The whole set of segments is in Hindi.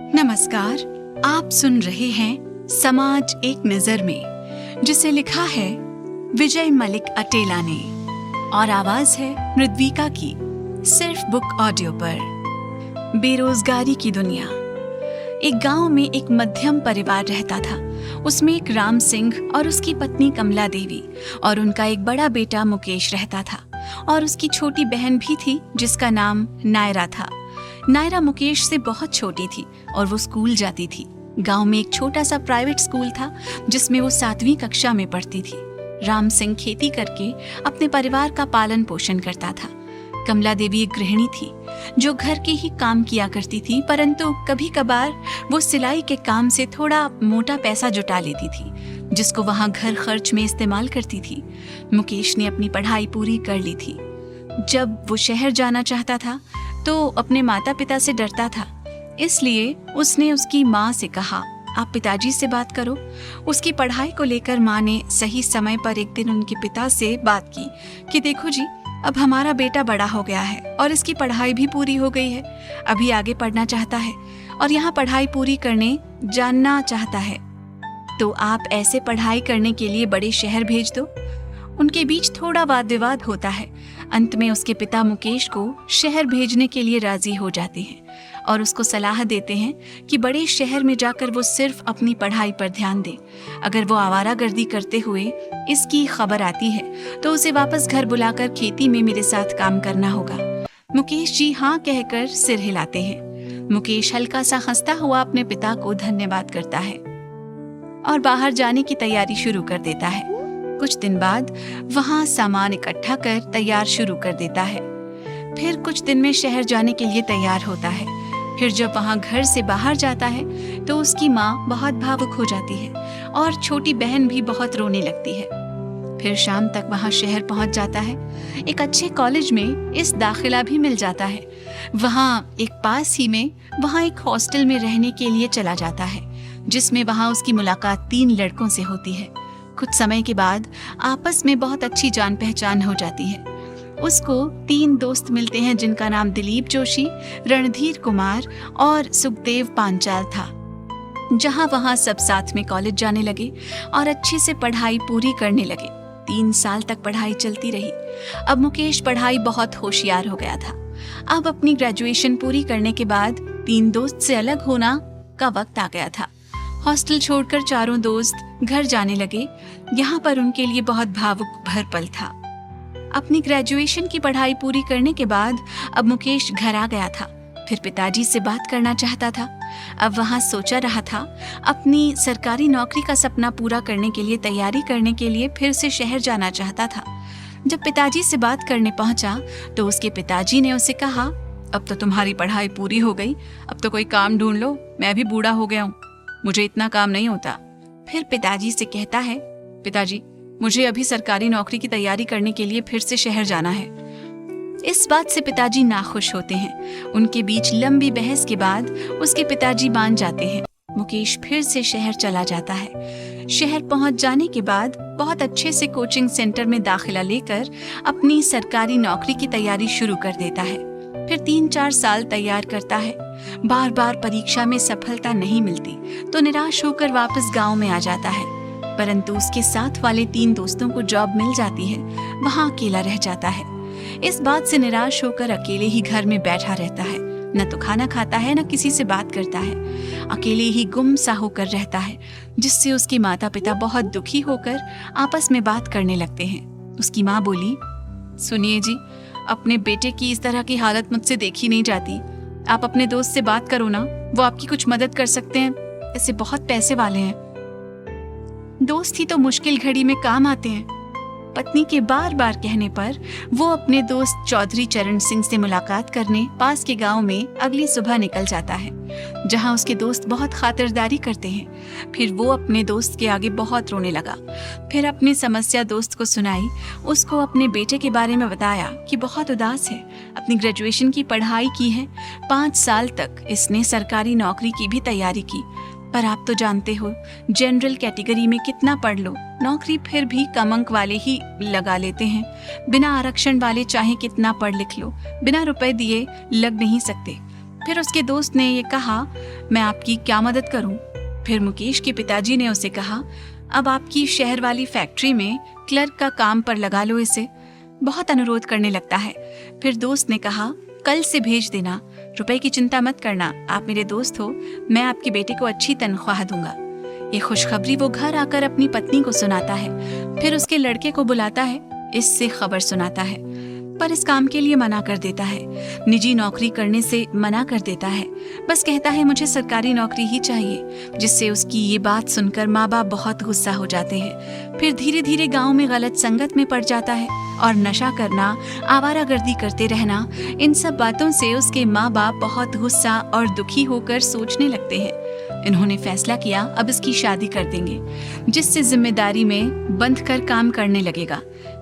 नमस्कार, आप सुन रहे हैं समाज एक नजर में, जिसे लिखा है विजय मलिक अटेला ने और आवाज है मृद्विका की, सिर्फ बुक ऑडियो पर। बेरोजगारी की दुनिया। एक गांव में एक मध्यम परिवार रहता था। उसमें एक राम सिंह और उसकी पत्नी कमला देवी और उनका एक बड़ा बेटा मुकेश रहता था, और उसकी छोटी बहन भी थी जिसका नाम नायरा था। नायरा मुकेश से बहुत छोटी थी और वो स्कूल जाती थी। गांव में एक छोटा सा प्राइवेट स्कूल था जिसमें वो 7वीं कक्षा में पढ़ती थी। राम सिंह खेती करके अपने परिवार का पालन पोषण करता था। कमला देवी एक गृहिणी थी जो घर के ही काम किया करती थी, परंतु कभी कभार वो सिलाई के काम से थोड़ा मोटा पैसा जुटा लेती थी, जिसको वहां घर खर्च में इस्तेमाल करती थी। मुकेश ने अपनी पढ़ाई पूरी कर ली थी। जब वो शहर जाना चाहता था तो अपने माता पिता से डरता था, इसलिए उसने उसकी माँ से कहा, आप पिताजी से बात करो। उसकी पढ़ाई को लेकर माँ ने सही समय पर एक दिन उनके पिता से बात की कि देखो जी, अब हमारा बेटा बड़ा हो गया है और इसकी पढ़ाई भी पूरी हो गई है। अभी आगे पढ़ना चाहता है और यहाँ पढ़ाई पूरी करने जानना चाहता है, तो आप ऐसे पढ़ाई करने के लिए बड़े शहर भेज दो। उनके बीच थोड़ा वाद विवाद होता है। अंत में उसके पिता मुकेश को शहर भेजने के लिए राजी हो जाते हैं और उसको सलाह देते हैं कि बड़े शहर में जाकर वो सिर्फ अपनी पढ़ाई पर ध्यान दे। अगर वो आवारागर्दी करते हुए इसकी खबर आती है तो उसे वापस घर बुलाकर खेती में मेरे साथ काम करना होगा। मुकेश जी हाँ कहकर सिर हिलाते हैं। मुकेश हल्का सा हंसता हुआ अपने पिता को धन्यवाद करता है और बाहर जाने की तैयारी शुरू कर देता है। कुछ दिन बाद वहां सामान इकट्ठा कर तैयार शुरू कर देता है। फिर कुछ दिन में शहर जाने के लिए तैयार होता है। फिर जब वहां घर से बाहर जाता है तो उसकी माँ बहुत भावुक हो जाती है और छोटी बहन भी बहुत रोने लगती है। फिर शाम तक वहां शहर पहुंच जाता है। एक अच्छे कॉलेज में इस दाखिला भी मिल जाता है। वहां एक पास ही में वहां एक हॉस्टल में रहने के लिए चला जाता है, जिसमें वहां उसकी मुलाकात 3 लड़कों से होती है। कुछ समय के बाद आपस में बहुत अच्छी जान पहचान हो जाती है। उसको 3 दोस्त मिलते हैं जिनका नाम दिलीप जोशी, रणधीर कुमार और सुखदेव पांचाल था। जहां वहां सब साथ में कॉलेज जाने लगे और अच्छे से पढ़ाई पूरी करने लगे। 3 साल तक पढ़ाई चलती रही। अब मुकेश पढ़ाई बहुत होशियार हो गया था। अब अपनी ग्रेजुएशन पूरी करने के बाद 3 दोस्त से अलग होना का वक्त आ गया था। हॉस्टल छोड़कर चारों दोस्त घर जाने लगे। यहाँ पर उनके लिए बहुत भावुक भर पल था। अपनी ग्रेजुएशन की पढ़ाई पूरी करने के बाद अब मुकेश घर आ गया था। फिर पिताजी से बात करना चाहता था। अब वहाँ सोचा रहा था अपनी सरकारी नौकरी का सपना पूरा करने के लिए तैयारी करने के लिए फिर से शहर जाना चाहता था। जब पिताजी से बात करने पहुंचा तो उसके पिताजी ने उसे कहा, अब तो तुम्हारी पढ़ाई पूरी हो गई, अब तो कोई काम ढूंढ लो, मैं भी बूढ़ा हो गया हूँ, मुझे इतना काम नहीं होता। फिर पिताजी से कहता है, पिताजी मुझे अभी सरकारी नौकरी की तैयारी करने के लिए फिर से शहर जाना है। इस बात से पिताजी नाखुश होते हैं। उनके बीच लंबी बहस के बाद उसके पिताजी मान जाते हैं। मुकेश फिर से शहर चला जाता है। शहर पहुंच जाने के बाद बहुत अच्छे से कोचिंग सेंटर में दाखिला लेकर अपनी सरकारी नौकरी की तैयारी शुरू कर देता है। फिर 3-4 साल तैयार करता है। बार बार परीक्षा में सफलता नहीं मिलती तो निराश होकर वापस गांव में आ जाता है, परंतु उसके साथ वाले 3 दोस्तों को जॉब मिल जाती है। वहां अकेला रह जाता है। इस बात से निराश होकर अकेले ही घर में बैठा रहता है। न तो खाना खाता है, न किसी से बात करता है। अकेले ही गुम सा होकर रहता है, जिससे उसके माता पिता बहुत दुखी होकर आपस में बात करने लगते हैं। उसकी माँ बोली, सुनिए जी, अपने बेटे की इस तरह की हालत मुझसे देखी नहीं जाती। आप अपने दोस्त से बात करो ना, वो आपकी कुछ मदद कर सकते हैं, ऐसे बहुत पैसे वाले हैं। दोस्त ही तो मुश्किल घड़ी में काम आते हैं। पत्नी के बार बार कहने पर वो अपने दोस्त चौधरी चरण सिंह से मुलाकात करने पास के गांव में अगली सुबह निकल जाता है, जहां उसके दोस्त बहुत खातिरदारी करते हैं। फिर वो अपने दोस्त के आगे बहुत रोने लगा। फिर अपनी समस्या दोस्त को सुनाई। उसको अपने बेटे के बारे में बताया कि बहुत उदास है। अपनी ग्रेजुएशन की पढ़ाई की है, 5 साल तक इसने सरकारी नौकरी की भी तैयारी की, पर आप तो जानते हो जनरल कैटेगरी में कितना पढ़ लो, नौकरी फिर भी कम अंक वाले ही लगा लेते हैं। बिना आरक्षण वाले चाहे कितना पढ़ लिख लो, बिना रुपए दिए लग नहीं सकते। फिर उसके दोस्त ने ये कहा, मैं आपकी क्या मदद करूं? फिर मुकेश के पिताजी ने उसे कहा, अब आपकी शहर वाली फैक्ट्री में क्लर्क का काम पर लगा लो इसे, बहुत अनुरोध करने लगता है। फिर दोस्त ने कहा, कल से भेज देना, रुपए की चिंता मत करना, आप मेरे दोस्त हो, मैं आपके बेटे को अच्छी तनख्वाह दूंगा। ये खुशखबरी वो घर आकर अपनी पत्नी को सुनाता है। फिर उसके लड़के को बुलाता है, इससे खबर सुनाता है, पर इस काम के लिए मना कर देता है। निजी नौकरी करने से मना कर देता है, बस कहता है मुझे सरकारी नौकरी ही चाहिए, जिससे उसकी ये बात सुनकर माँ बाप बहुत गुस्सा हो जाते हैं। फिर धीरे धीरे गांव में गलत संगत में पड़ जाता है और नशा करना, आवारागर्दी करते रहना, इन सब बातों से उसके माँ बाप बहुत गुस्सा और दुखी होकर सोचने लगते हैं। इन्होंने फैसला किया अब इसकी शादी कर देंगे, जिससे जिम्मेदारी में बंध कर काम करने लगेगा।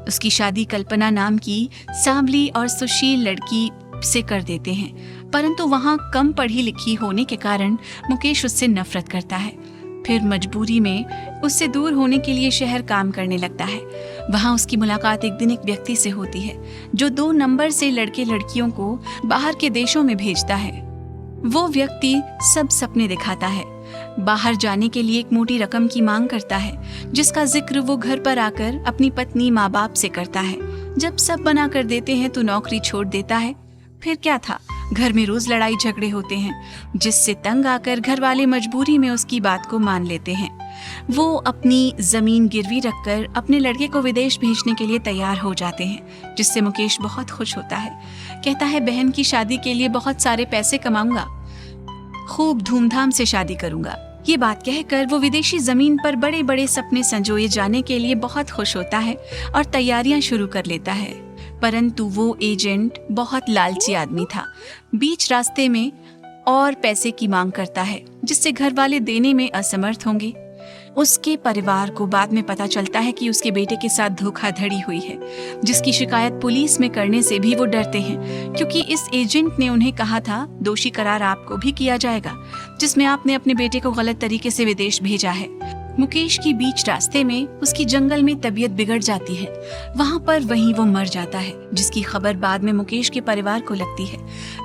उसकी शादी कल्पना नाम की सांवली और सुशील लड़की से कर देते हैं, परंतु वहाँ कम पढ़ी लिखी होने के कारण मुकेश उससे नफरत करता है। फिर मजबूरी में उससे दूर होने के लिए शहर काम करने लगता है। वहाँ उसकी मुलाकात एक दिन एक व्यक्ति से होती है, जो 2 नंबर से लड़के लड़कियों को बाहर के देशों में भेजता है। वो व्यक्ति सब सपने दिखाता है, बाहर जाने के लिए एक मोटी रकम की मांग करता है, जिसका जिक्र वो घर पर आकर अपनी पत्नी माँ बाप से करता है। जब सब मना कर देते हैं तो नौकरी छोड़ देता है। फिर क्या था, घर में रोज लड़ाई झगड़े होते हैं, जिससे तंग आकर घर वाले मजबूरी में उसकी बात को मान लेते हैं। वो अपनी जमीन गिरवी रखकर अपने लड़के को विदेश भेजने के लिए तैयार हो जाते हैं, जिससे मुकेश बहुत खुश होता है। कहता है बहन की शादी के लिए बहुत सारे पैसे कमाऊंगा, खूब धूमधाम से शादी करूंगा। ये बात कहकर वो विदेशी जमीन पर बड़े बड़े सपने संजोए जाने के लिए बहुत खुश होता है और तैयारियां शुरू कर लेता है। परंतु वो एजेंट बहुत लालची आदमी था, बीच रास्ते में और पैसे की मांग करता है, जिससे घर वाले देने में असमर्थ होंगे। उसके परिवार को बाद में पता चलता है कि उसके बेटे के साथ धोखाधड़ी हुई है, जिसकी शिकायत पुलिस में करने से भी वो डरते हैं, क्योंकि इस एजेंट ने उन्हें कहा था दोषी करार आपको भी किया जाएगा, जिसमें आपने अपने बेटे को गलत तरीके से विदेश भेजा है। मुकेश की बीच रास्ते में उसकी जंगल में तबीयत बिगड़ जाती है, वहाँ पर वहीं वो मर जाता है, जिसकी खबर बाद में मुकेश के परिवार को लगती है।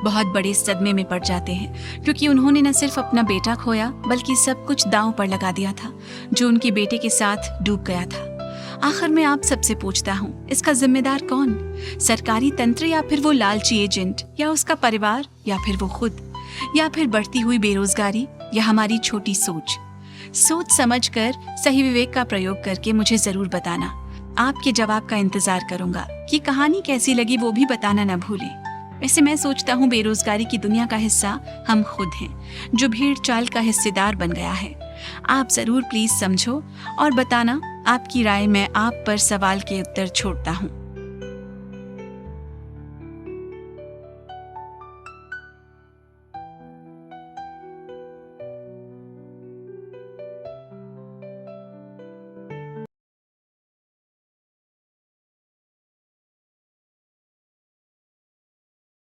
बहुत बड़े सदमे में पड़ जाते हैं, क्योंकि उन्होंने न सिर्फ अपना बेटा खोया बल्कि सब कुछ दांव पर लगा दिया था, जो उनके बेटे के साथ डूब गया था। आखिर में आप सबसे पूछता हूँ, इसका जिम्मेदार कौन? सरकारी तंत्र, या फिर वो लालची एजेंट, या उसका परिवार, या फिर वो खुद, या फिर बढ़ती हुई बेरोजगारी, या हमारी छोटी सोच? सोच समझकर सही विवेक का प्रयोग करके मुझे जरूर बताना। आपके जवाब का इंतजार करूंगा। ये कहानी कैसी लगी वो भी बताना न भूलें। वैसे मैं सोचता हूँ बेरोजगारी की दुनिया का हिस्सा हम खुद हैं, जो भीड़ चाल का हिस्सेदार बन गया है। आप जरूर प्लीज समझो और बताना आपकी राय। मैं आप पर सवाल के उत्तर छोड़ता हूँ।